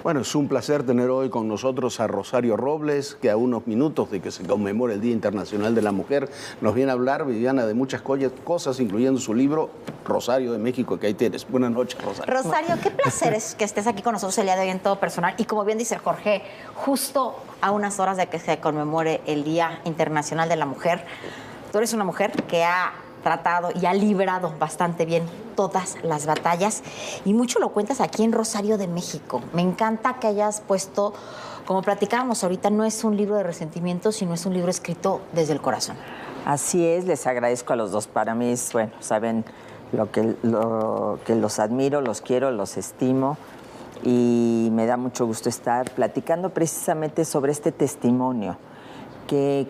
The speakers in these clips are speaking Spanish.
Bueno, es un placer tener hoy con nosotros a Rosario Robles, que a unos minutos de que se conmemore el Día Internacional de la Mujer, nos viene a hablar, Viviana, de muchas cosas, incluyendo su libro Rosario de México, que ahí tienes. Buenas noches, Rosario. Rosario, qué placer es que estés aquí con nosotros el día de hoy en Todo Personal. Y como bien dice Jorge, justo a unas horas de que se conmemore el Día Internacional de la Mujer, tú eres una mujer que ha tratado y ha librado bastante bien todas las batallas y mucho lo cuentas aquí en Rosario de México. Me encanta que hayas puesto, como platicábamos ahorita, no es un libro de resentimiento, sino es un libro escrito desde el corazón. Así es, les agradezco a los dos. Para mí, bueno, saben lo que los admiro, los quiero, los estimo y me da mucho gusto estar platicando precisamente sobre este testimonio que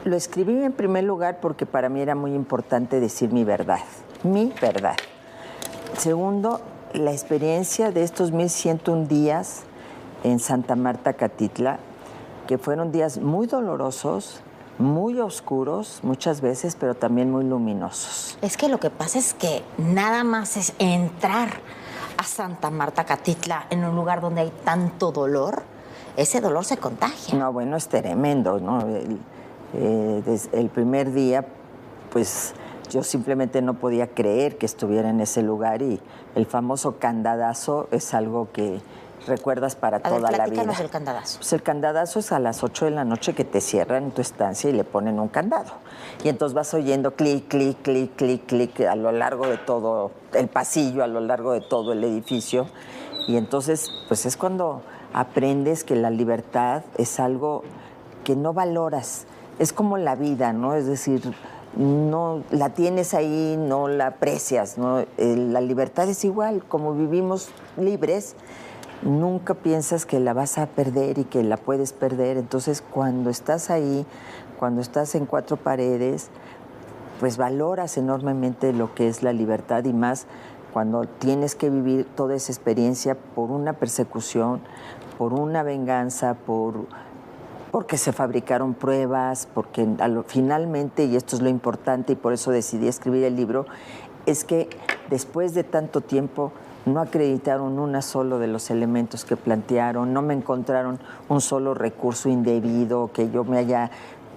lo escribí en primer lugar porque para mí era muy importante decir mi verdad. Mi verdad. Segundo, la experiencia de estos 1101 días en Santa Marta, Catitla, que fueron días muy dolorosos, muy oscuros muchas veces, pero también muy luminosos. Es que lo que pasa es que nada más es entrar a Santa Marta, Catitla, en un lugar donde hay tanto dolor, ese dolor se contagia. No, bueno, es tremendo, ¿no? Desde el primer día, pues yo simplemente no podía creer que estuviera en ese lugar y el famoso candadazo es algo que recuerdas para toda la vida. El candadazo. Pues el candadazo es a las 8 de la noche que te cierran en tu estancia y le ponen un candado. Y entonces vas oyendo clic, clic, clic, clic, clic a lo largo de todo el pasillo, a lo largo de todo el edificio. Y entonces, pues es cuando aprendes que la libertad es algo que no valoras. Es como la vida, ¿no? Es decir, no la tienes ahí, no la aprecias, ¿no? La libertad es igual, como vivimos libres, nunca piensas que la vas a perder y que la puedes perder. Entonces, cuando estás ahí, cuando estás en cuatro paredes, pues valoras enormemente lo que es la libertad y más cuando tienes que vivir toda esa experiencia por una persecución, por una venganza, porque se fabricaron pruebas, porque finalmente, y esto es lo importante y por eso decidí escribir el libro, es que después de tanto tiempo no acreditaron uno solo de los elementos que plantearon, no me encontraron un solo recurso indebido, que yo me haya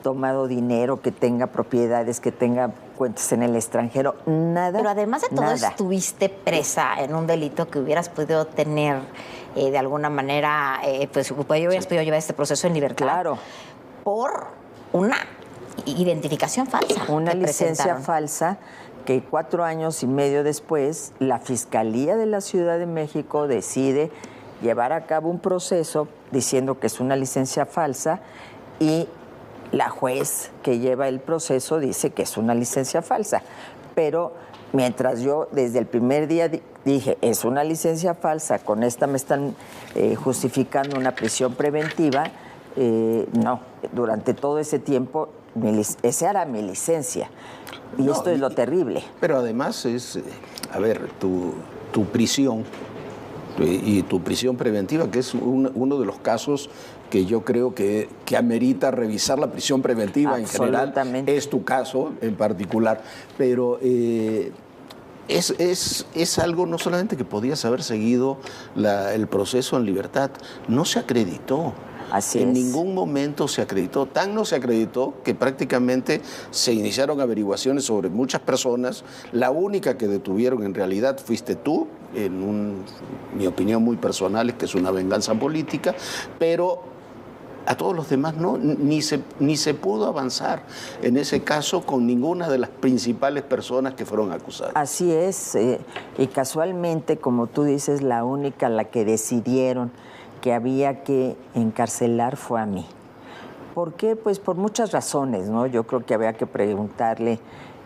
tomado dinero, que tenga propiedades, que tenga cuentas en el extranjero, nada. Pero además de todo, estuviste presa en un delito que hubieras podido tener de alguna manera, pues hubieras podido llevar este proceso en libertad. Claro. Por una identificación falsa. Una licencia falsa que 4 años y medio después la Fiscalía de la Ciudad de México decide llevar a cabo un proceso diciendo que es una licencia falsa y la juez que lleva el proceso dice que es una licencia falsa. Pero mientras yo desde el primer día dije, es una licencia falsa, con esta me están justificando una prisión preventiva, no, durante todo ese tiempo esa era mi licencia. Y esto es lo terrible. Pero además es, a ver, tu prisión y tu prisión preventiva, que es uno de los casos que yo creo que amerita revisar la prisión preventiva en general. Es tu caso en particular. Pero es algo no solamente que podías haber seguido el proceso en libertad, no se acreditó. En ningún momento se acreditó. Tan no se acreditó que prácticamente se iniciaron averiguaciones sobre muchas personas. La única que detuvieron en realidad fuiste tú, mi opinión muy personal es que es una venganza política, pero a todos los demás no, ni se pudo avanzar en ese caso con ninguna de las principales personas que fueron acusadas. Así es, y casualmente, como tú dices, la única, la que decidieron que había que encarcelar fue a mí. ¿Por qué? Pues por muchas razones, ¿no? Yo creo que había que preguntarle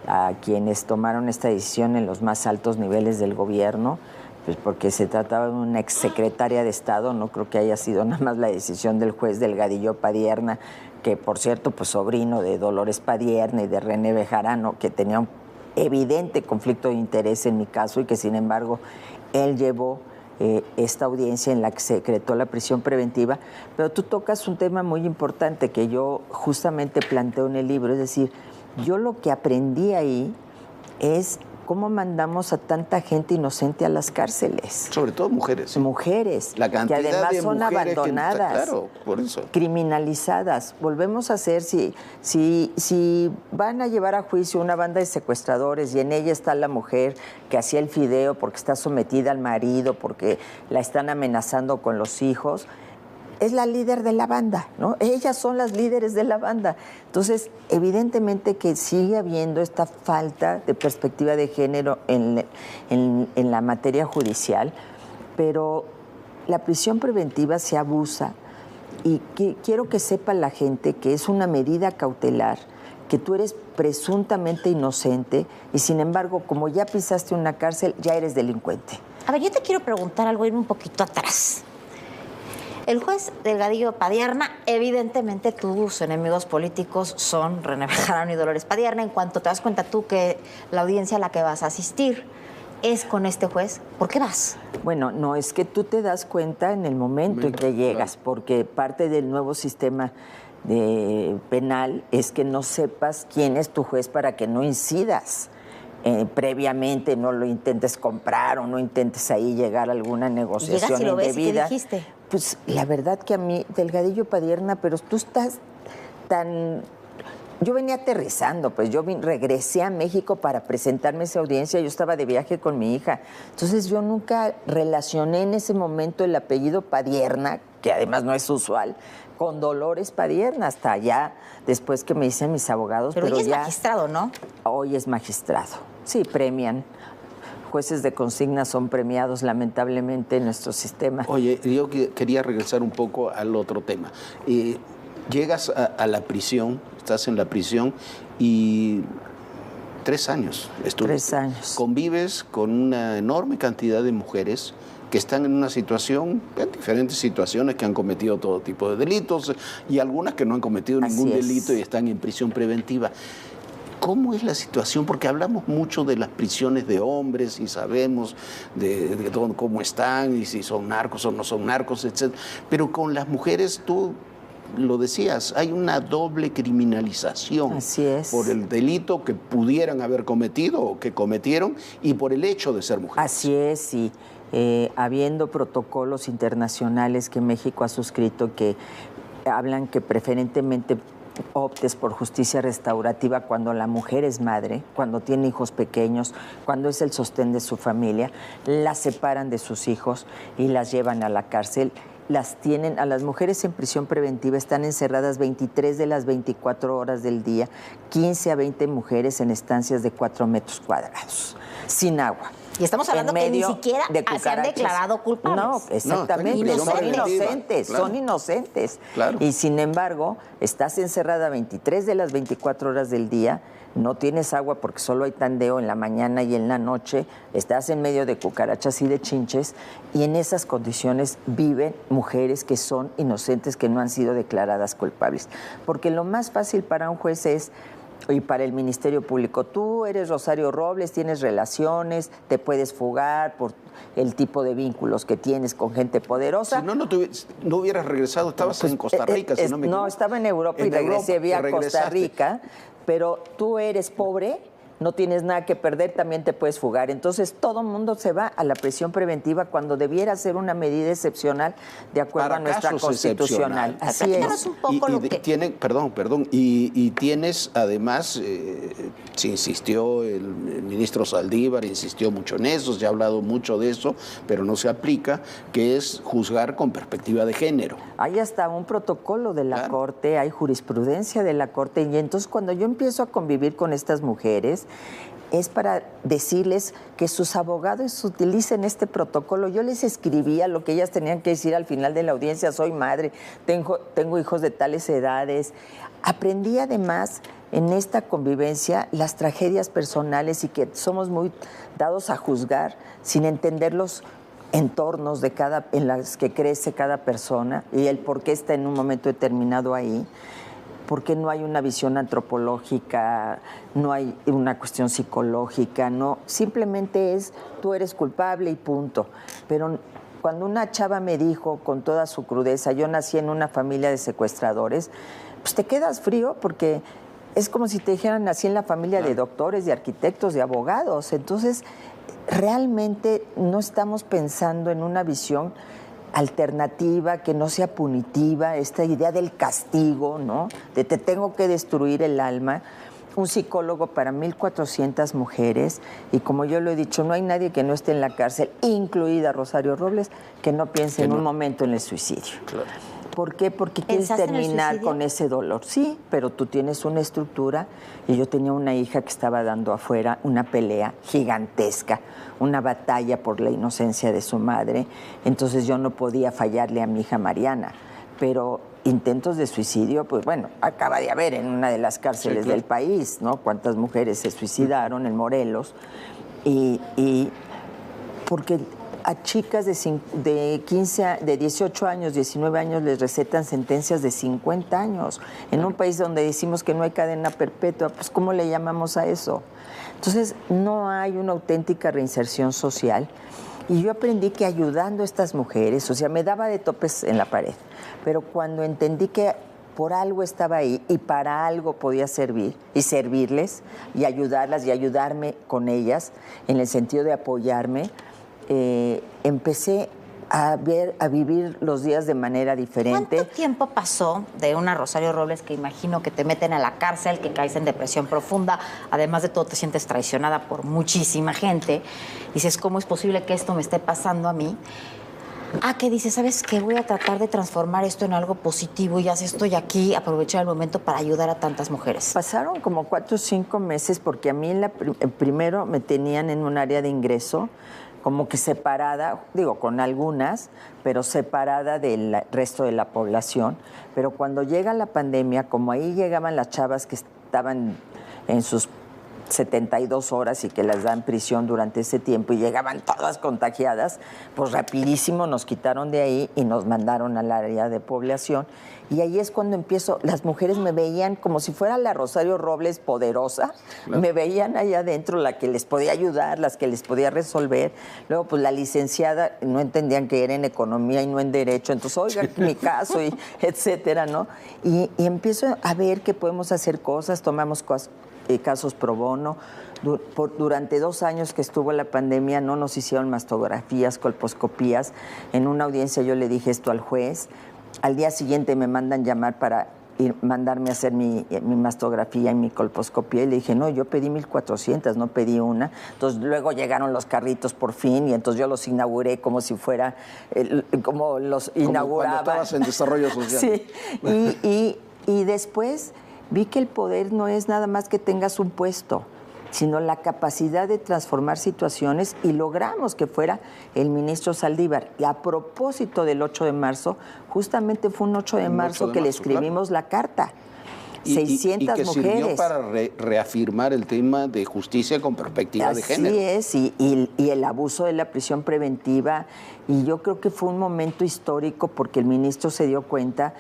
a quienes tomaron esta decisión en los más altos niveles del gobierno, pues porque se trataba de una exsecretaria de Estado, no creo que haya sido nada más la decisión del juez Delgadillo Padierna, que por cierto, pues sobrino de Dolores Padierna y de René Bejarano, que tenía un evidente conflicto de interés en mi caso y que sin embargo él llevó esta audiencia en la que se decretó la prisión preventiva. Pero tú tocas un tema muy importante que yo justamente planteo en el libro, es decir, yo lo que aprendí ahí es ¿cómo mandamos a tanta gente inocente a las cárceles? Sobre todo mujeres. Mujeres, la cantidad que además de son abandonadas, claro, por eso. criminalizadas. Volvemos a hacer, si van a llevar a juicio una banda de secuestradores y en ella está la mujer que hacía el fideo porque está sometida al marido, porque la están amenazando con los hijos, es la líder de la banda, ¿no? Ellas son las líderes de la banda. Entonces, evidentemente que sigue habiendo esta falta de perspectiva de género en la materia judicial, pero la prisión preventiva se abusa y quiero que sepa la gente que es una medida cautelar, que tú eres presuntamente inocente y sin embargo, como ya pisaste una cárcel, ya eres delincuente. A ver, yo te quiero preguntar algo, ir un poquito atrás. El juez Delgadillo Padierna, evidentemente tus enemigos políticos son René Bejarano y Dolores Padierna. En cuanto te das cuenta tú que la audiencia a la que vas a asistir es con este juez, ¿por qué vas? Bueno, no es que tú te das cuenta en el momento en que llegas, porque parte del nuevo sistema penal es que no sepas quién es tu juez para que no incidas. Previamente no lo intentes comprar o no intentes ahí llegar a alguna negociación indebida. ¿Llegas y lo ves y qué dijiste? Pues la verdad que a mí, Delgadillo Padierna, pero tú estás tan... Yo venía aterrizando, pues yo regresé a México para presentarme esa audiencia, yo estaba de viaje con mi hija. Entonces yo nunca relacioné en ese momento el apellido Padierna, que además no es usual, con Dolores Padierna, hasta allá, después que me dicen mis abogados. Pero hoy es magistrado, ¿no? Hoy es magistrado, sí, premian. Jueces de consigna son premiados, lamentablemente, en nuestro sistema. Oye, yo quería regresar un poco al otro tema. Llegas a la prisión, estás en la prisión y 3 años estuviste. 3 años. Convives con una enorme cantidad de mujeres que están en una situación, en diferentes situaciones, que han cometido todo tipo de delitos y algunas que no han cometido ningún delito y están en prisión preventiva. ¿Cómo es la situación? Porque hablamos mucho de las prisiones de hombres y sabemos de cómo están y si son narcos o no son narcos, etc. Pero con las mujeres, tú lo decías, hay una doble criminalización. Así es. Por el delito que pudieran haber cometido o que cometieron y por el hecho de ser mujeres. Así es, y habiendo protocolos internacionales que México ha suscrito que hablan que preferentemente optes por justicia restaurativa cuando la mujer es madre, cuando tiene hijos pequeños, cuando es el sostén de su familia, las separan de sus hijos y las llevan a la cárcel. Las tienen, a las mujeres en prisión preventiva están encerradas 23 de las 24 horas del día, 15 a 20 mujeres en estancias de 4 metros cuadrados, sin agua. Y estamos hablando que ni siquiera se han declarado culpables. No, exactamente, no, son inocentes, claro. Son inocentes. Claro. Y sin embargo, estás encerrada 23 de las 24 horas del día, no tienes agua porque solo hay tandeo en la mañana y en la noche, estás en medio de cucarachas y de chinches, y en esas condiciones viven mujeres que son inocentes, que no han sido declaradas culpables. Porque lo más fácil para un juez es, y para el Ministerio Público, tú eres Rosario Robles, tienes relaciones, te puedes fugar por el tipo de vínculos que tienes con gente poderosa. Si no hubieras regresado, estabas en Costa Rica, si no me equivoco. No, estaba en Europa y regresé vía Costa Rica, pero tú eres pobre, no tienes nada que perder, también te puedes fugar. Entonces, todo el mundo se va a la prisión preventiva cuando debiera ser una medida excepcional de acuerdo a nuestra constitucional. Así es. Y tienes, además, se insistió, el ministro Saldívar insistió mucho en eso, se ha hablado mucho de eso, pero no se aplica, que es juzgar con perspectiva de género. Hay hasta un protocolo de la Corte, hay jurisprudencia de la Corte, y entonces cuando yo empiezo a convivir con estas mujeres, es para decirles que sus abogados utilicen este protocolo. Yo les escribía lo que ellas tenían que decir al final de la audiencia: soy madre, tengo hijos de tales edades. Aprendí además en esta convivencia las tragedias personales y que somos muy dados a juzgar sin entender los entornos en los que crece cada persona y el por qué está en un momento determinado ahí. Porque no hay una visión antropológica, no hay una cuestión psicológica, no, simplemente es tú eres culpable y punto. Pero cuando una chava me dijo con toda su crudeza, yo nací en una familia de secuestradores, pues te quedas frío porque es como si te dijeran, nací en la familia de doctores, de arquitectos, de abogados. Entonces, realmente no estamos pensando en una visión alternativa, que no sea punitiva, esta idea del castigo, ¿no? De te tengo que destruir el alma. Un psicólogo para 1,400 mujeres, y como yo lo he dicho, no hay nadie que no esté en la cárcel, incluida Rosario Robles, que no piense en un momento en el suicidio. Claro. ¿Por qué? Porque quieres terminar con ese dolor. Sí, pero tú tienes una estructura, y yo tenía una hija que estaba dando afuera una pelea gigantesca, una batalla por la inocencia de su madre, entonces yo no podía fallarle a mi hija Mariana, pero intentos de suicidio, pues bueno, acaba de haber en una de las cárceles del país, ¿no? Cuántas mujeres se suicidaron en Morelos, y porque a chicas de 18 años, 19 años les recetan sentencias de 50 años. En un país donde decimos que no hay cadena perpetua, pues ¿cómo le llamamos a eso? Entonces, no hay una auténtica reinserción social. Y yo aprendí que ayudando a estas mujeres, o sea, me daba de topes en la pared, pero cuando entendí que por algo estaba ahí y para algo podía servir y servirles y ayudarlas y ayudarme con ellas, en el sentido de apoyarme, empecé a vivir los días de manera diferente. ¿Cuánto tiempo pasó de una Rosario Robles que imagino que te meten a la cárcel, que caes en depresión profunda, además de todo te sientes traicionada por muchísima gente, dices, ¿cómo es posible que esto me esté pasando a mí? Que dices, ¿sabes qué? Voy a tratar de transformar esto en algo positivo, y así estoy aquí, aprovechar el momento para ayudar a tantas mujeres. Pasaron como 4 o 5 meses, porque a mí primero me tenían en un área de ingreso, como que separada, digo, con algunas, pero separada del resto de la población. Pero cuando llega la pandemia, como ahí llegaban las chavas que estaban en sus 72 horas y que las dan prisión durante ese tiempo y llegaban todas contagiadas, pues rapidísimo nos quitaron de ahí y nos mandaron al área de población. Y ahí es cuando empiezo, las mujeres me veían como si fuera la Rosario Robles poderosa, me veían ahí adentro, la que les podía ayudar, las que les podía resolver. Luego, pues la licenciada, no entendían que era en economía y no en derecho, entonces, oiga, mi caso, y etcétera, ¿no? Y empiezo a ver que podemos hacer cosas, tomamos casos pro bono. Durante 2 años que estuvo la pandemia no nos hicieron mastografías, colposcopías. En una audiencia yo le dije esto al juez. Al día siguiente me mandan llamar para mandarme a hacer mi mastografía y mi colposcopía, y le dije, no, yo pedí 1,400, no pedí una. Entonces luego llegaron los carritos por fin, y entonces yo los inauguré como si fuera, como los inauguraba. Como cuando estabas en desarrollo social. Sí, y después vi que el poder no es nada más que tengas un puesto, sino la capacidad de transformar situaciones, y logramos que fuera el ministro Saldívar. Y a propósito del 8 de marzo, justamente fue un 8 de marzo que le escribimos la carta. 600 y que mujeres. Sirvió para reafirmar el tema de justicia con perspectiva de género. Así es, y el abuso de la prisión preventiva. Y yo creo que fue un momento histórico porque el ministro se dio cuenta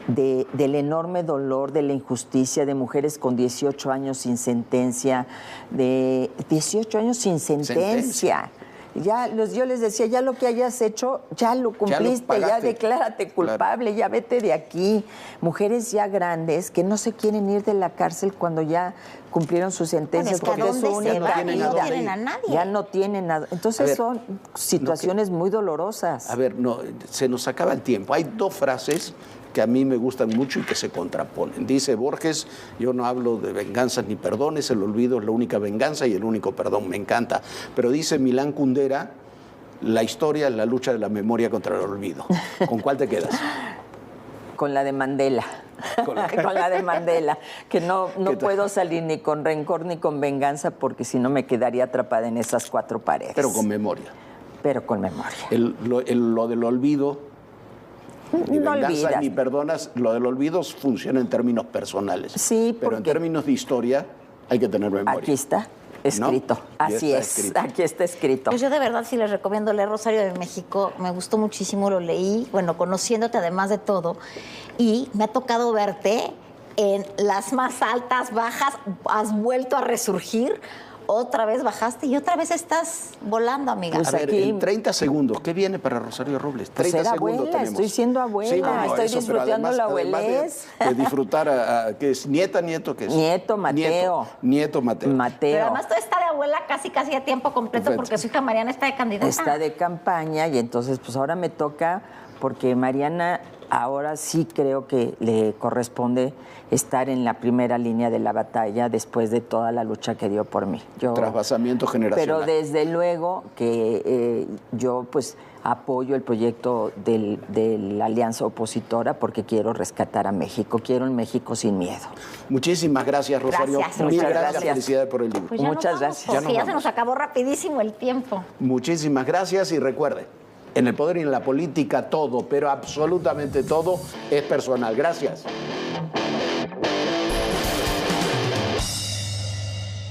del enorme dolor, de la injusticia de mujeres con 18 años sin sentencia, de 18 años sin sentencia. Yo les decía, ya lo que hayas hecho, ya lo cumpliste, ya declárate culpable, claro. Ya vete de aquí. Mujeres ya grandes que no se quieren ir de la cárcel cuando ya cumplieron sus sentencias, porque es su única vida. No tienen a nadie. Ya no tienen nada. Entonces son situaciones muy dolorosas. A ver, no, se nos acaba el tiempo. Hay 2 frases que a mí me gustan mucho y que se contraponen. Dice Borges, yo no hablo de venganzas ni perdones, el olvido es la única venganza y el único perdón, me encanta. Pero dice Milán Kundera, la historia es la lucha de la memoria contra el olvido. ¿Con cuál te quedas? Con la de Mandela. Con la de Mandela, que no puedo salir ni con rencor ni con venganza, porque si no me quedaría atrapada en esas 4 paredes. Pero con memoria. Pero con memoria. Lo del olvido, ni no venganza olvidas. Ni perdonas, lo del olvido funciona en términos personales. Sí, pero en términos de historia hay que tener memoria. Aquí está escrito, ¿no? Así es, escrito. Aquí está escrito. Pues yo de verdad sí les recomiendo leer Rosario de México, me gustó muchísimo, lo leí, bueno, conociéndote además de todo, y me ha tocado verte en las más altas, bajas, has vuelto a resurgir. otra vez bajaste y otra vez estás volando, amiga. Pues a ver, en 30 segundos, ¿qué viene para Rosario Robles? 30 pues segundos abuela, tenemos. Estoy siendo abuela, sí, bueno, estoy eso, disfrutando además, la abuelez. De disfrutar, ¿qué es? ¿Nieto, qué es? Nieto, Mateo. Nieto, Mateo. Pero además tú está de abuela casi a tiempo completo. Perfecto. Porque su hija Mariana está de candidata. Está de campaña y entonces pues ahora me toca, porque Mariana ahora sí creo que le corresponde estar en la primera línea de la batalla después de toda la lucha que dio por mí. Trasvasamiento generacional. Pero desde luego que yo pues apoyo el proyecto de la alianza opositora porque quiero rescatar a México, quiero un México sin miedo. Muchísimas gracias, Rosario. Gracias. Muchas gracias. Felicidades por el libro. Pues muchas gracias. Ya se nos acabó rapidísimo el tiempo. Muchísimas gracias y recuerde, en el poder y en la política todo, pero absolutamente todo es personal. Gracias.